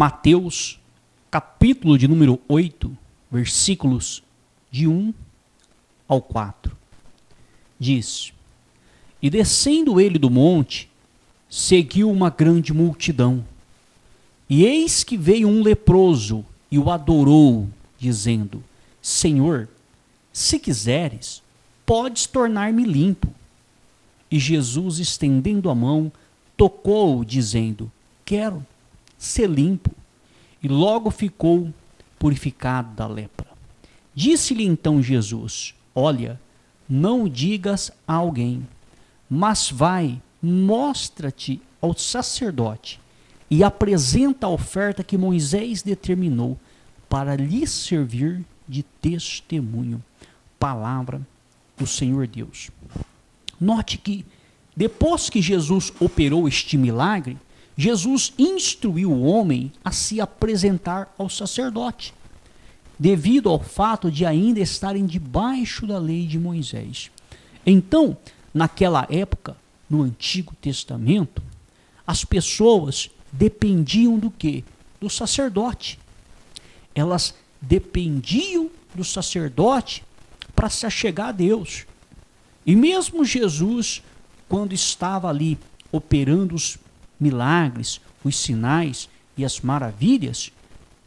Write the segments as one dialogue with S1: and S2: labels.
S1: Mateus, capítulo de número 8, versículos de 1 ao 4. Diz: E descendo ele do monte, seguiu uma grande multidão. E eis que veio um leproso e o adorou, dizendo: Senhor, se quiseres, podes tornar-me limpo. E Jesus, estendendo a mão, tocou-o, dizendo: Quero ser limpo. E logo ficou purificado da lepra. Disse-lhe então Jesus: Olha, não digas a alguém, mas vai, mostra-te ao sacerdote e apresenta a oferta que Moisés determinou para lhe servir de testemunho. Palavra do Senhor Deus. Note que depois que Jesus operou este milagre, Jesus instruiu o homem a se apresentar ao sacerdote, devido ao fato de ainda estarem debaixo da lei de Moisés. Então, naquela época, no Antigo Testamento, as pessoas dependiam do quê? Do sacerdote. Elas dependiam do sacerdote para se achegar a Deus. E mesmo Jesus, quando estava ali operando os milagres, os sinais e as maravilhas,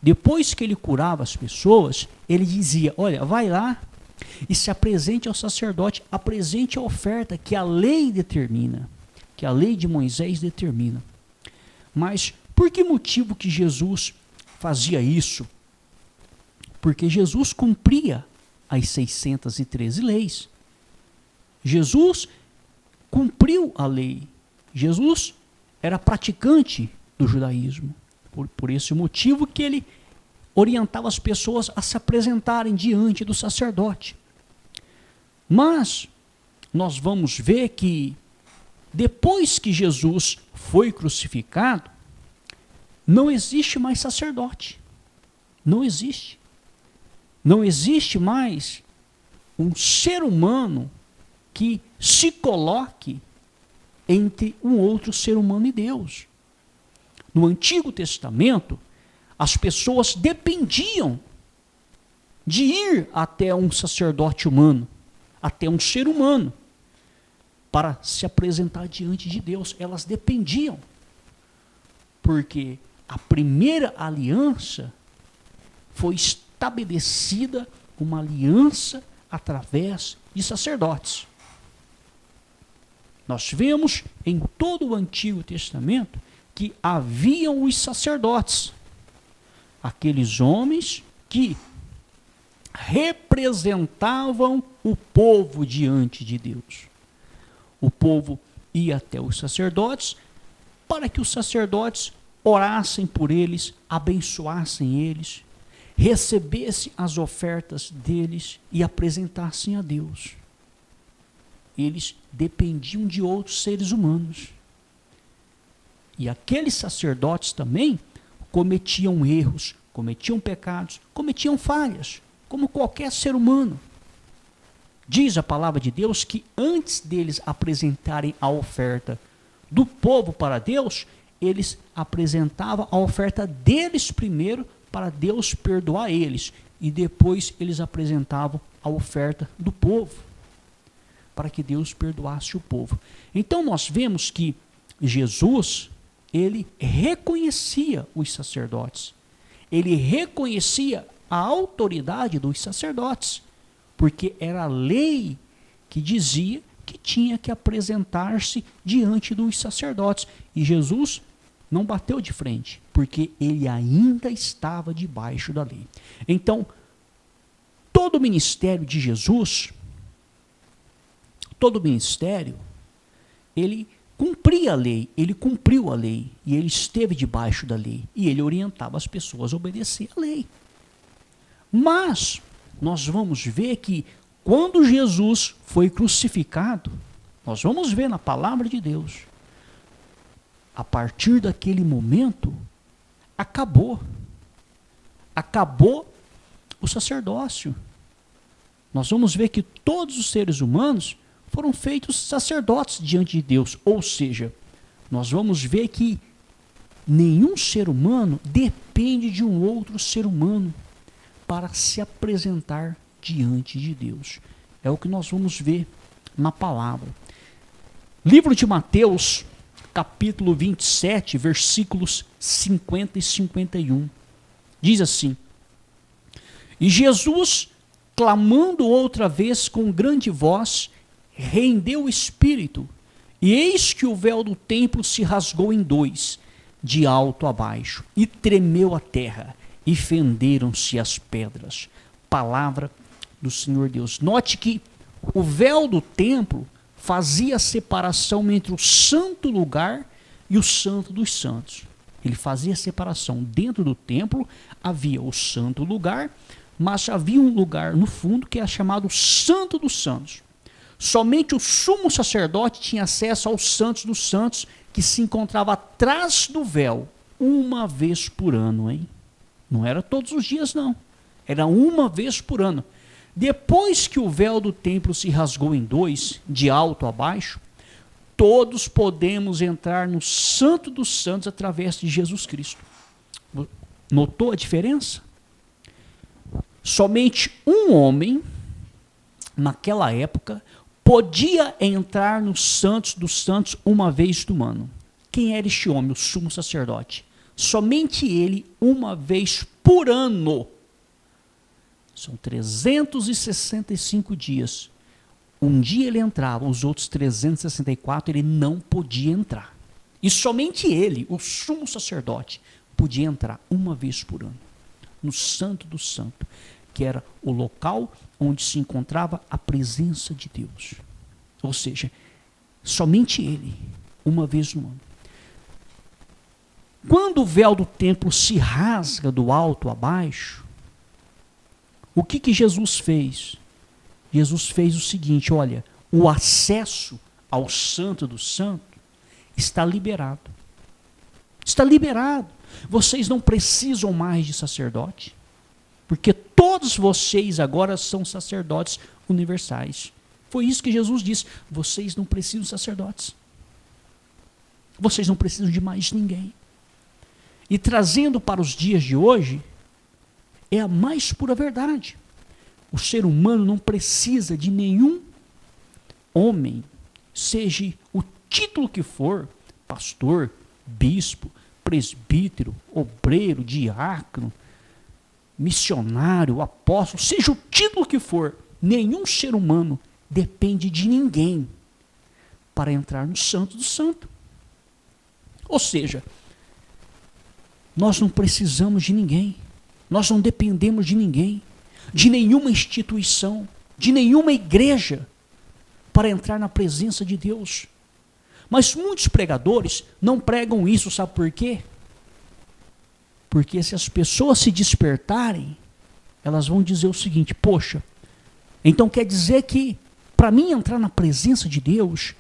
S1: depois que ele curava as pessoas, ele dizia: olha, vai lá e se apresente ao sacerdote, apresente a oferta que a lei determina, que a lei de Moisés determina. Mas por que motivo que Jesus fazia isso? Porque Jesus cumpria as 613 leis. Jesus cumpriu a lei. Jesus era praticante do judaísmo. Por esse motivo que ele orientava as pessoas a se apresentarem diante do sacerdote. Mas nós vamos ver que depois que Jesus foi crucificado, não existe mais sacerdote. Não existe. Não existe mais um ser humano que se coloque entre um outro ser humano e Deus. No Antigo Testamento, as pessoas dependiam de ir até um sacerdote humano, até um ser humano, para se apresentar diante de Deus. Elas dependiam, porque a primeira aliança foi estabelecida, uma aliança através de sacerdotes. Nós vemos em todo o Antigo Testamento que haviam os sacerdotes, aqueles homens que representavam o povo diante de Deus. O povo ia até os sacerdotes para que os sacerdotes orassem por eles, abençoassem eles, recebessem as ofertas deles e apresentassem a Deus. Eles dependiam de outros seres humanos. E aqueles sacerdotes também cometiam erros, cometiam pecados, cometiam falhas, como qualquer ser humano. Diz a palavra de Deus que antes deles apresentarem a oferta do povo para Deus, eles apresentavam a oferta deles primeiro para Deus perdoar eles. E depois eles apresentavam a oferta do povo, para que Deus perdoasse o povo. Então nós vemos que Jesus, ele reconhecia os sacerdotes. Ele reconhecia a autoridade dos sacerdotes, porque era a lei que dizia que tinha que apresentar-se diante dos sacerdotes. E Jesus não bateu de frente, porque ele ainda estava debaixo da lei. Então, todo o ministério de Jesus, todo o ministério, ele cumpria a lei, ele cumpriu a lei, e ele esteve debaixo da lei, e ele orientava as pessoas a obedecer a lei. Mas nós vamos ver que quando Jesus foi crucificado, nós vamos ver na palavra de Deus, a partir daquele momento, acabou o sacerdócio. Nós vamos ver que todos os seres humanos foram feitos sacerdotes diante de Deus. Ou seja, nós vamos ver que nenhum ser humano depende de um outro ser humano para se apresentar diante de Deus. É o que nós vamos ver na palavra. Livro de Mateus, capítulo 27, versículos 50 e 51. Diz assim: E Jesus, clamando outra vez com grande voz, rendeu o espírito, e eis que o véu do templo se rasgou em dois, de alto a baixo, e tremeu a terra, e fenderam-se as pedras. Palavra do Senhor Deus. Note que o véu do templo fazia a separação entre o santo lugar e o santo dos santos. Ele fazia a separação. Dentro do templo havia o santo lugar, mas havia um lugar no fundo que é chamado Santo dos Santos. Somente o sumo sacerdote tinha acesso aos santos dos santos, que se encontrava atrás do véu, uma vez por ano, hein? Não era todos os dias, não. Era uma vez por ano. Depois que o véu do templo se rasgou em dois, de alto a baixo, todos podemos entrar no Santo dos Santos através de Jesus Cristo. Notou a diferença? Somente um homem, naquela época, podia entrar no Santos dos Santos uma vez do ano. Quem era este homem? O sumo sacerdote. Somente ele, uma vez por ano. São 365 dias. Um dia ele entrava, os outros 364 ele não podia entrar. E somente ele, o sumo sacerdote, podia entrar uma vez por ano no Santo do Santo, que era o local onde se encontrava a presença de Deus. Ou seja, somente ele, uma vez no ano. Quando o véu do templo se rasga do alto a baixo, o que Jesus fez? Jesus fez o seguinte: olha, o acesso ao Santo do Santo está liberado. Está liberado. Vocês não precisam mais de sacerdote, porque todos vocês agora são sacerdotes universais. Foi isso que Jesus disse: vocês não precisam de sacerdotes. Vocês não precisam de mais ninguém. E trazendo para os dias de hoje, é a mais pura verdade. O ser humano não precisa de nenhum homem, seja o título que for, pastor, bispo, presbítero, obreiro, diácono, missionário, apóstolo, seja o título que for, nenhum ser humano depende de ninguém para entrar no Santo do Santo. Ou seja, nós não precisamos de ninguém, nós não dependemos de ninguém, de nenhuma instituição, de nenhuma igreja, para entrar na presença de Deus. Mas muitos pregadores não pregam isso, sabe por quê? Porque se as pessoas se despertarem, elas vão dizer o seguinte: poxa, então quer dizer que para mim entrar na presença de Deus,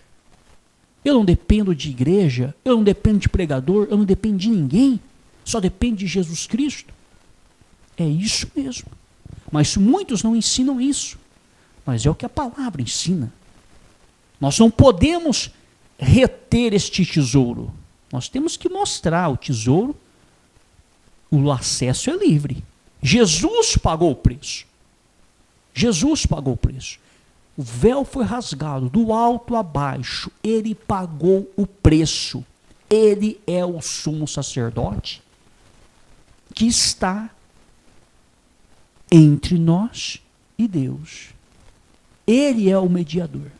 S1: eu não dependo de igreja, eu não dependo de pregador, eu não dependo de ninguém, só dependo de Jesus Cristo? É isso mesmo. Mas muitos não ensinam isso. Mas é o que a palavra ensina. Nós não podemos reter este tesouro. Nós temos que mostrar o tesouro. O acesso é livre. Jesus pagou o preço. Jesus pagou o preço. O véu foi rasgado do alto a baixo. Ele pagou o preço. Ele é o sumo sacerdote que está entre nós e Deus. Ele é o mediador.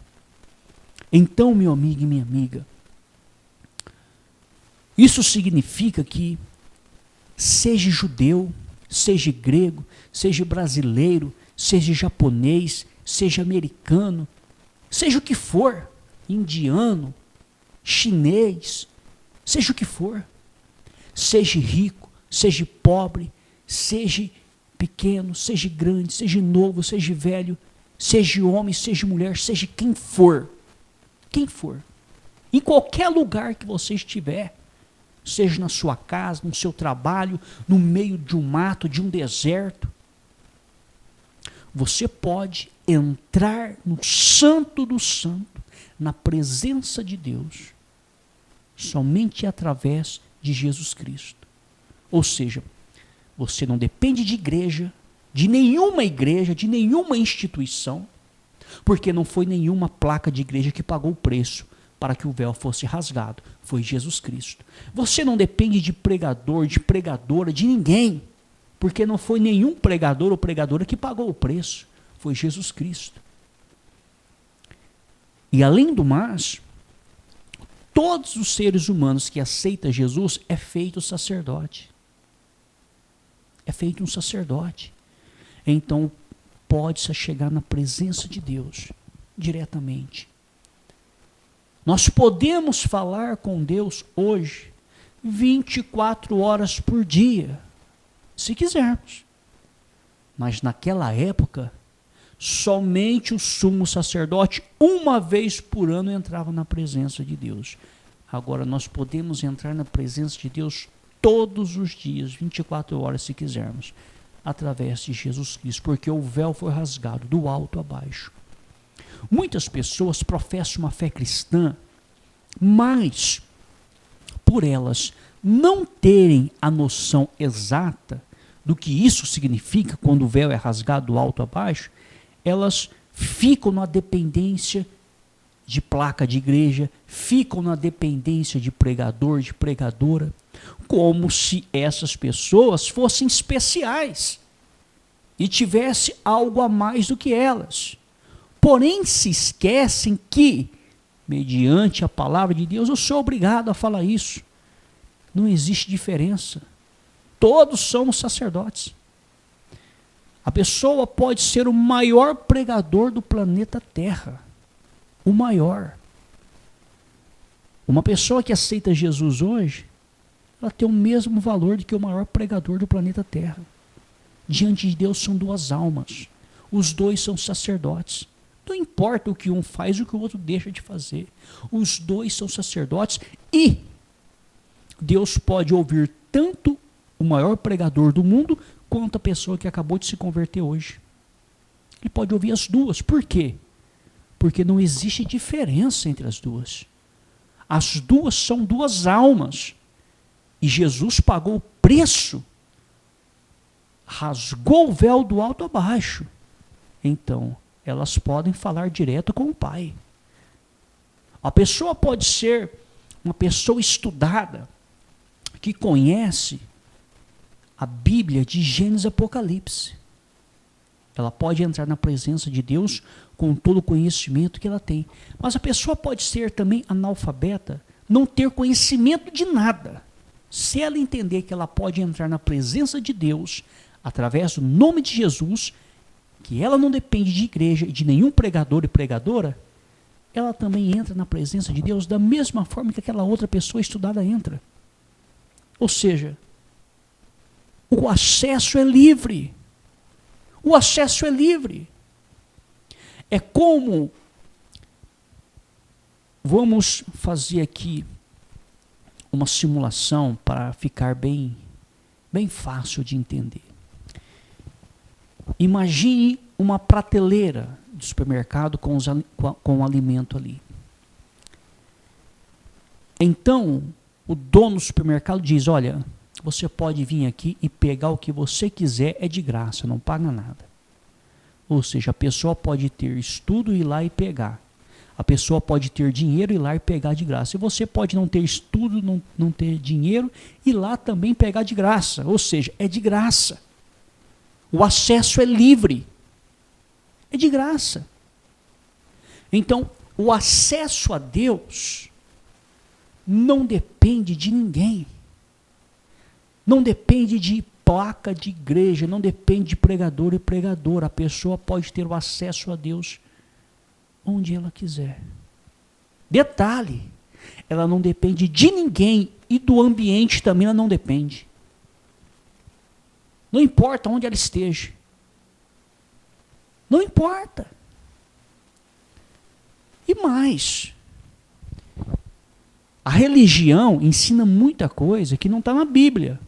S1: Então, meu amigo e minha amiga, isso significa que seja judeu, seja grego, seja brasileiro, seja japonês, seja americano, seja o que for, indiano, chinês, seja o que for, seja rico, seja pobre, seja pequeno, seja grande, seja novo, seja velho, seja homem, seja mulher, seja quem for, em qualquer lugar que você estiver, seja na sua casa, no seu trabalho, no meio de um mato, de um deserto, você pode entrar no Santo do Santo, na presença de Deus, somente através de Jesus Cristo. Ou seja, você não depende de igreja, de nenhuma instituição, porque não foi nenhuma placa de igreja que pagou o preço para que o véu fosse rasgado. Foi Jesus Cristo. Você não depende de pregador, de pregadora, de ninguém, porque não foi nenhum pregador ou pregadora que pagou o preço. Foi Jesus Cristo. E além do mais, todos os seres humanos que aceitam Jesus é feito sacerdote. É feito um sacerdote. Então, pode-se chegar na presença de Deus diretamente. Nós podemos falar com Deus hoje 24 horas por dia, se quisermos. Mas naquela época, somente o sumo sacerdote, uma vez por ano, entrava na presença de Deus. Agora, nós podemos entrar na presença de Deus todos os dias, 24 horas, se quisermos, através de Jesus Cristo, porque o véu foi rasgado do alto a baixo. Muitas pessoas professam uma fé cristã, mas por elas não terem a noção exata do que isso significa quando o véu é rasgado do alto a baixo, elas ficam na dependência de placa de igreja, ficam na dependência de pregador, de pregadora, como se essas pessoas fossem especiais e tivesse algo a mais do que elas. Porém, se esquecem que, mediante a palavra de Deus, eu sou obrigado a falar isso. Não existe diferença. Todos somos sacerdotes. A pessoa pode ser o maior pregador do planeta Terra. O maior. Uma pessoa que aceita Jesus hoje, ela tem o mesmo valor do que o maior pregador do planeta Terra. Diante de Deus são duas almas. Os dois são sacerdotes. Não importa o que um faz, o que o outro deixa de fazer. Os dois são sacerdotes e Deus pode ouvir tanto o maior pregador do mundo quanto a pessoa que acabou de se converter hoje. Ele pode ouvir as duas. Por quê? Porque não existe diferença entre as duas. As duas são duas almas. E Jesus pagou o preço. Rasgou o véu do alto a baixo. Então, elas podem falar direto com o Pai. A pessoa pode ser uma pessoa estudada, que conhece a Bíblia de Gênesis e Apocalipse. Ela pode entrar na presença de Deus com todo o conhecimento que ela tem. Mas a pessoa pode ser também analfabeta, não ter conhecimento de nada. Se ela entender que ela pode entrar na presença de Deus, através do nome de Jesus, que ela não depende de igreja e de nenhum pregador e pregadora, ela também entra na presença de Deus da mesma forma que aquela outra pessoa estudada entra. Ou seja, o acesso é livre. O acesso é livre. É como, vamos fazer aqui uma simulação para ficar bem fácil de entender. Imagine uma prateleira de supermercado com alimento ali. Então, o dono do supermercado diz, olha, você pode vir aqui e pegar o que você quiser, é de graça, não paga nada. Ou seja, a pessoa pode ter estudo e ir lá e pegar. A pessoa pode ter dinheiro e ir lá e pegar de graça. E você pode não ter estudo, não ter dinheiro e ir lá também pegar de graça. Ou seja, é de graça. O acesso é livre. É de graça. Então, o acesso a Deus não depende de ninguém. Não depende de placa de igreja, não depende de pregador e pregadora. A pessoa pode ter o acesso a Deus onde ela quiser. Detalhe, ela não depende de ninguém e do ambiente também ela não depende. Não importa onde ela esteja. Não importa. E mais, a religião ensina muita coisa que não está na Bíblia.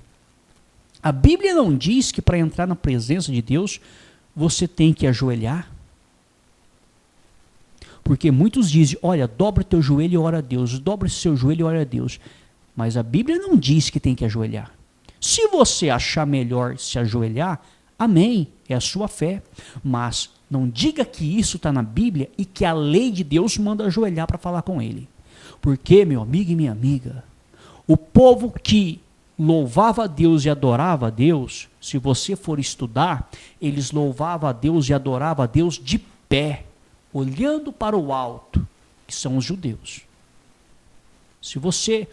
S1: A Bíblia não diz que para entrar na presença de Deus você tem que ajoelhar. Porque muitos dizem, olha, dobra teu joelho e ora a Deus, dobra seu joelho e ora a Deus. Mas a Bíblia não diz que tem que ajoelhar. Se você achar melhor se ajoelhar, amém, é a sua fé. Mas não diga que isso está na Bíblia e que a lei de Deus manda ajoelhar para falar com ele. Porque, meu amigo e minha amiga, o povo que louvava a Deus e adorava a Deus, se você for estudar, eles louvavam a Deus e adoravam a Deus de pé, olhando para o alto, que são os judeus. Se você,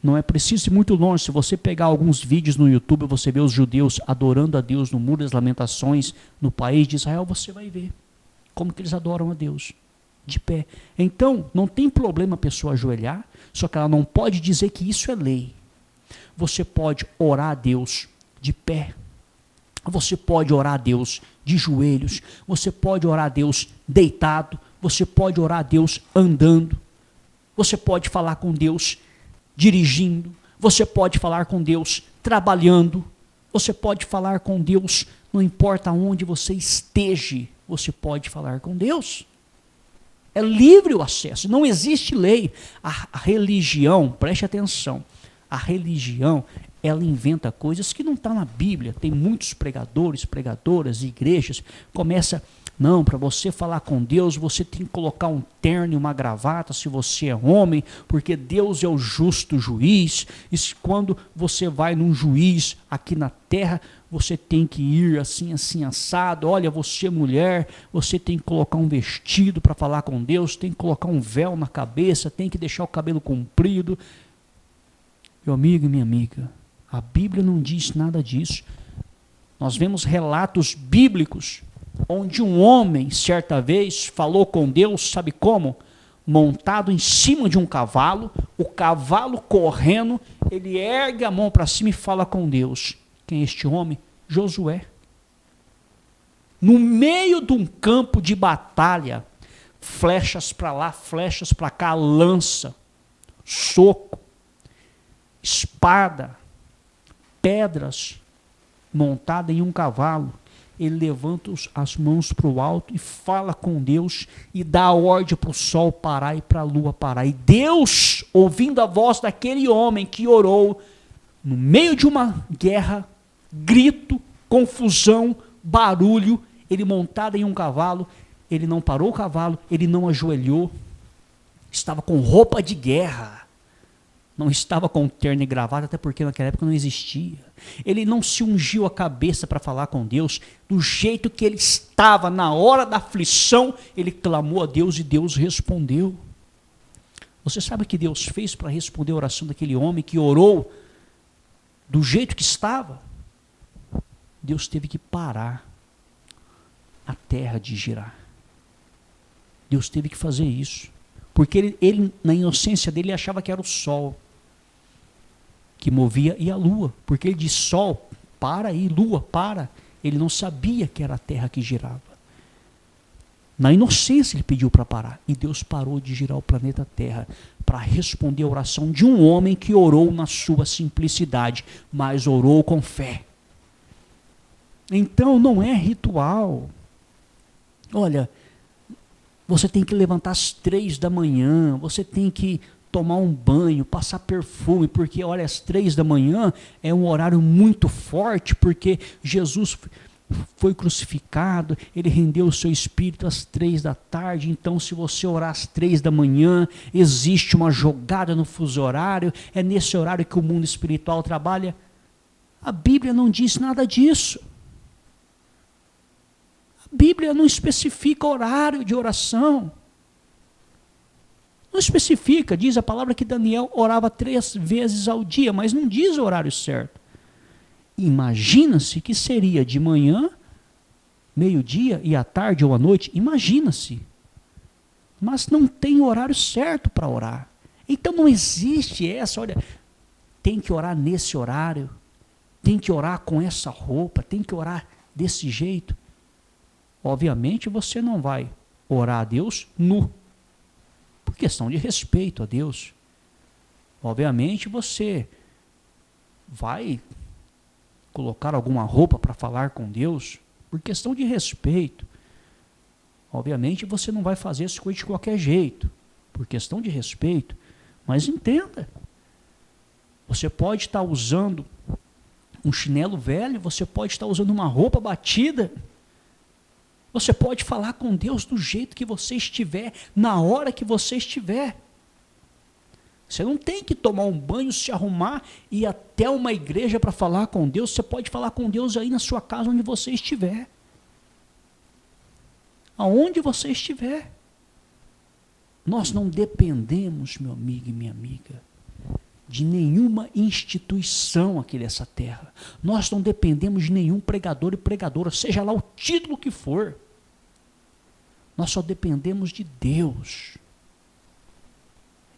S1: não é preciso ir muito longe, se você pegar alguns vídeos no YouTube, você vê os judeus adorando a Deus no Muro das Lamentações, no país de Israel, você vai ver como que eles adoram a Deus, de pé. Então, não tem problema a pessoa ajoelhar, só que ela não pode dizer que isso é lei. Você pode orar a Deus de pé, você pode orar a Deus de joelhos, você pode orar a Deus deitado, você pode orar a Deus andando, você pode falar com Deus dirigindo, você pode falar com Deus trabalhando, você pode falar com Deus, não importa onde você esteja, você pode falar com Deus. É livre o acesso, não existe lei. A religião, preste atenção, a religião, ela inventa coisas que não estão na Bíblia. Tem muitos pregadores, pregadoras, igrejas, começa, não, para você falar com Deus, você tem que colocar um terno e uma gravata, se você é homem, porque Deus é o justo juiz, e quando você vai num juiz aqui na terra, você tem que ir assim, assim, assado. Olha, você mulher, você tem que colocar um vestido para falar com Deus, tem que colocar um véu na cabeça, tem que deixar o cabelo comprido. Meu amigo e minha amiga, a Bíblia não diz nada disso. Nós vemos relatos bíblicos onde um homem, certa vez, falou com Deus, sabe como? Montado em cima de um cavalo, o cavalo correndo, ele ergue a mão para cima e fala com Deus. Quem é este homem? Josué. No meio de um campo de batalha, flechas para lá, flechas para cá, lança, soco, espada, pedras, montada em um cavalo. Ele levanta as mãos para o alto e fala com Deus e dá a ordem para o sol parar e para a lua parar. E Deus, ouvindo a voz daquele homem que orou, no meio de uma guerra, grito, confusão, barulho, ele montado em um cavalo, ele não parou o cavalo, ele não ajoelhou, estava com roupa de guerra, não estava com terno e gravata, até porque naquela época não existia. Ele não se ungiu a cabeça para falar com Deus, do jeito que ele estava na hora da aflição, ele clamou a Deus e Deus respondeu. Você sabe o que Deus fez para responder a oração daquele homem que orou do jeito que estava? Deus teve que parar a terra de girar. Deus teve que fazer isso. Porque ele na inocência dele, achava que era o sol que movia e a lua. Porque ele disse, sol, para aí, lua, para. Ele não sabia que era a terra que girava. Na inocência ele pediu para parar. E Deus parou de girar o planeta Terra para responder a oração de um homem que orou na sua simplicidade, mas orou com fé. Então não é ritual. Olha, você tem que levantar às 3 da manhã, você tem que tomar um banho, passar perfume, porque olha, às 3 da manhã é um horário muito forte, porque Jesus foi crucificado, ele rendeu o seu espírito às 3 da tarde, então se você orar às 3 da manhã, existe uma jogada no fuso horário, é nesse horário que o mundo espiritual trabalha. A Bíblia não diz nada disso. A Bíblia não especifica horário de oração. Não especifica, diz a palavra que Daniel orava 3 vezes ao dia, mas não diz o horário certo. Imagina-se que seria de manhã, meio-dia e à tarde ou à noite, imagina-se. Mas não tem horário certo para orar. Então não existe essa, olha, tem que orar nesse horário, tem que orar com essa roupa, tem que orar desse jeito. Obviamente você não vai orar a Deus nu, por questão de respeito a Deus. Obviamente você vai colocar alguma roupa para falar com Deus, por questão de respeito. Obviamente você não vai fazer as coisas de qualquer jeito, por questão de respeito. Mas entenda, Você pode estar usando um chinelo velho, você pode estar usando uma roupa batida. Você pode falar com Deus do jeito que você estiver, na hora que você estiver. Você não tem que tomar um banho, se arrumar e ir até uma igreja para falar com Deus. Você pode falar com Deus aí na sua casa, onde você estiver. Aonde você estiver. Nós não dependemos, meu amigo e minha amiga, de nenhuma instituição aqui dessa terra. Nós não dependemos de nenhum pregador e pregadora, seja lá o título que for. Nós só dependemos de Deus.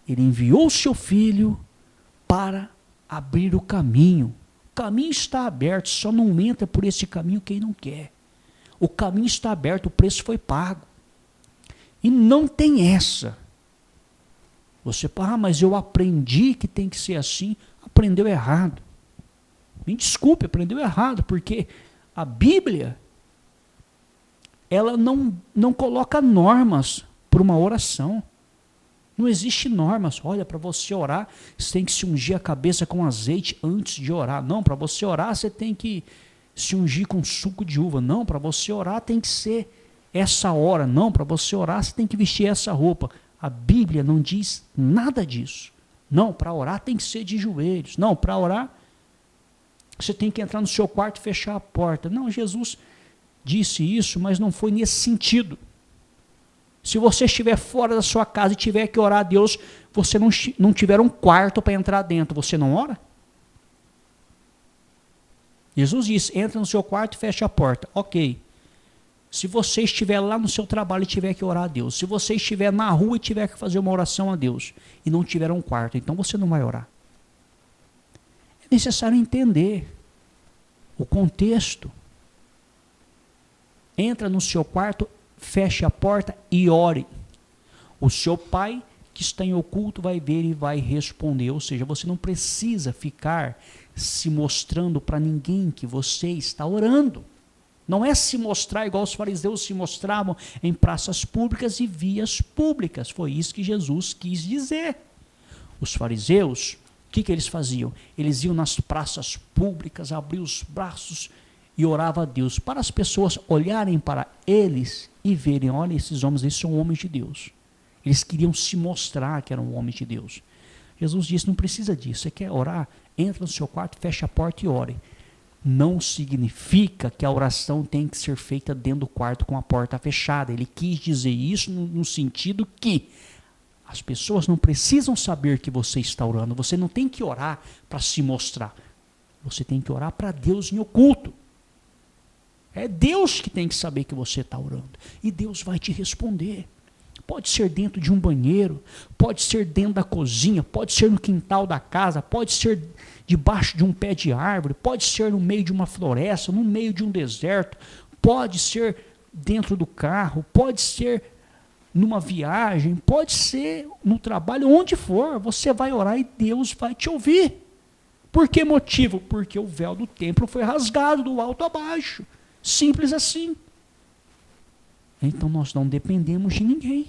S1: Ele enviou o seu Filho para abrir o caminho. O caminho está aberto, só não entra por esse caminho quem não quer. O caminho está aberto, o preço foi pago. E não tem essa. Você fala, mas eu aprendi que tem que ser assim. Aprendeu errado. Me desculpe, aprendeu errado, porque a Bíblia, ela não coloca normas para uma oração. Não existe normas. Olha, para você orar, você tem que se ungir a cabeça com azeite antes de orar. Não, para você orar, você tem que se ungir com suco de uva. Não, para você orar tem que ser essa hora. Não, para você orar, você tem que vestir essa roupa. A Bíblia não diz nada disso. Não, para orar tem que ser de joelhos. Não, para orar, você tem que entrar no seu quarto e fechar a porta. Não, Jesus disse isso, mas não foi nesse sentido. Se você estiver fora da sua casa e tiver que orar a Deus, você não tiver um quarto para entrar dentro, você não ora? Jesus disse, entra no seu quarto e fecha a porta. Ok. Se você estiver lá no seu trabalho e tiver que orar a Deus, se você estiver na rua e tiver que fazer uma oração a Deus, e não tiver um quarto, então você não vai orar. É necessário entender o contexto. Entra no seu quarto, feche a porta e ore. O seu pai que está em oculto vai ver e vai responder. Ou seja, você não precisa ficar se mostrando para ninguém que você está orando. Não é se mostrar igual os fariseus se mostravam em praças públicas e vias públicas. Foi isso que Jesus quis dizer. Os fariseus, o que eles faziam? Eles iam nas praças públicas, abriam os braços e oravam a Deus, para as pessoas olharem para eles e verem, olha, esses homens, eles são homens de Deus. Eles queriam se mostrar que eram homens de Deus. Jesus disse, não precisa disso. Você quer orar? Entra no seu quarto, fecha a porta e ore. Não significa que a oração tem que ser feita dentro do quarto com a porta fechada. Ele quis dizer isso no sentido que as pessoas não precisam saber que você está orando. Você não tem que orar para se mostrar. Você tem que orar para Deus em oculto. É Deus que tem que saber que você está orando. E Deus vai te responder. Pode ser dentro de um banheiro, pode ser dentro da cozinha, pode ser no quintal da casa, pode ser debaixo de um pé de árvore, pode ser no meio de uma floresta, no meio de um deserto, pode ser dentro do carro, pode ser numa viagem, pode ser no trabalho, onde for, você vai orar e Deus vai te ouvir. Por que motivo? Porque o véu do templo foi rasgado do alto a baixo. Simples assim. Então nós não dependemos de ninguém.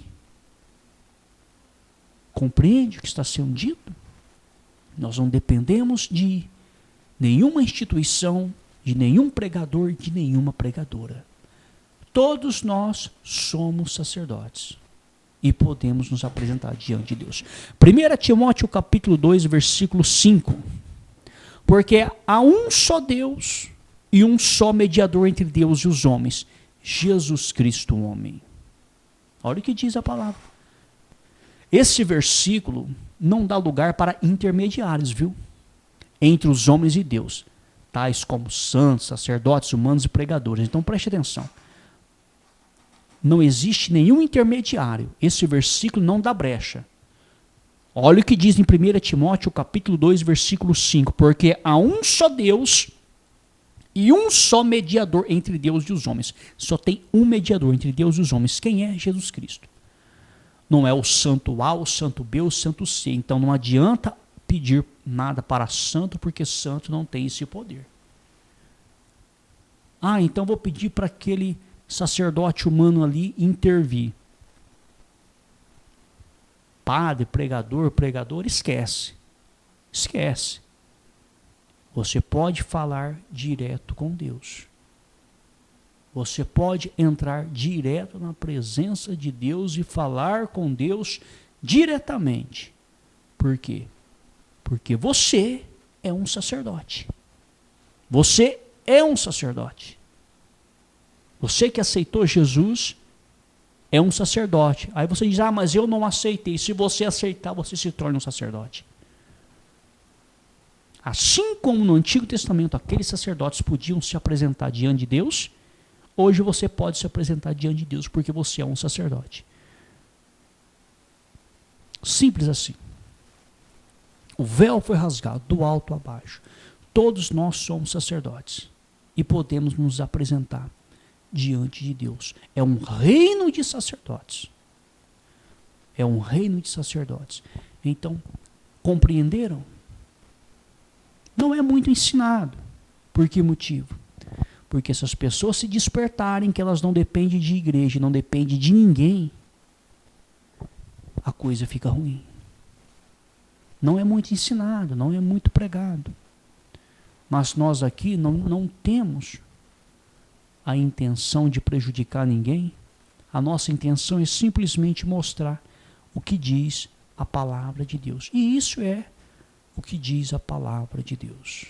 S1: Compreende o que está sendo dito? Nós não dependemos de nenhuma instituição, de nenhum pregador, de nenhuma pregadora. Todos nós somos sacerdotes e podemos nos apresentar diante de Deus. 1 Timóteo capítulo 2, versículo 5. Porque há um só Deus e um só mediador entre Deus e os homens, Jesus Cristo, o homem. Olha o que diz a palavra. Esse versículo não dá lugar para intermediários, viu? Entre os homens e Deus, tais como santos, sacerdotes, humanos e pregadores. Então preste atenção. Não existe nenhum intermediário. Esse versículo não dá brecha. Olha o que diz em 1 Timóteo capítulo 2, versículo 5. Porque há um só Deus e um só mediador entre Deus e os homens. Só tem um mediador entre Deus e os homens. Quem é? Jesus Cristo. Não é o santo A, o santo B, o santo C. Então não adianta pedir nada para santo, porque santo não tem esse poder. Ah, então vou pedir para aquele sacerdote humano ali intervir. Padre, pregador, esquece. Esquece. Você pode falar direto com Deus. Você pode entrar direto na presença de Deus e falar com Deus diretamente. Por quê? Porque você é um sacerdote. Você é um sacerdote. Você que aceitou Jesus é um sacerdote. Aí você diz, mas eu não aceitei. Se você aceitar, você se torna um sacerdote. Assim como no Antigo Testamento aqueles sacerdotes podiam se apresentar diante de Deus, hoje você pode se apresentar diante de Deus porque você é um sacerdote. Simples assim. O véu foi rasgado do alto a baixo. Todos nós somos sacerdotes e podemos nos apresentar diante de Deus. É um reino de sacerdotes. É um reino de sacerdotes. Então, compreenderam? Não é muito ensinado. Por que motivo? Porque se as pessoas se despertarem que elas não dependem de igreja, não dependem de ninguém, a coisa fica ruim. Não é muito ensinado, não é muito pregado. Mas nós aqui não temos a intenção de prejudicar ninguém. A nossa intenção é simplesmente mostrar o que diz a palavra de Deus. E isso é o que diz a palavra de Deus.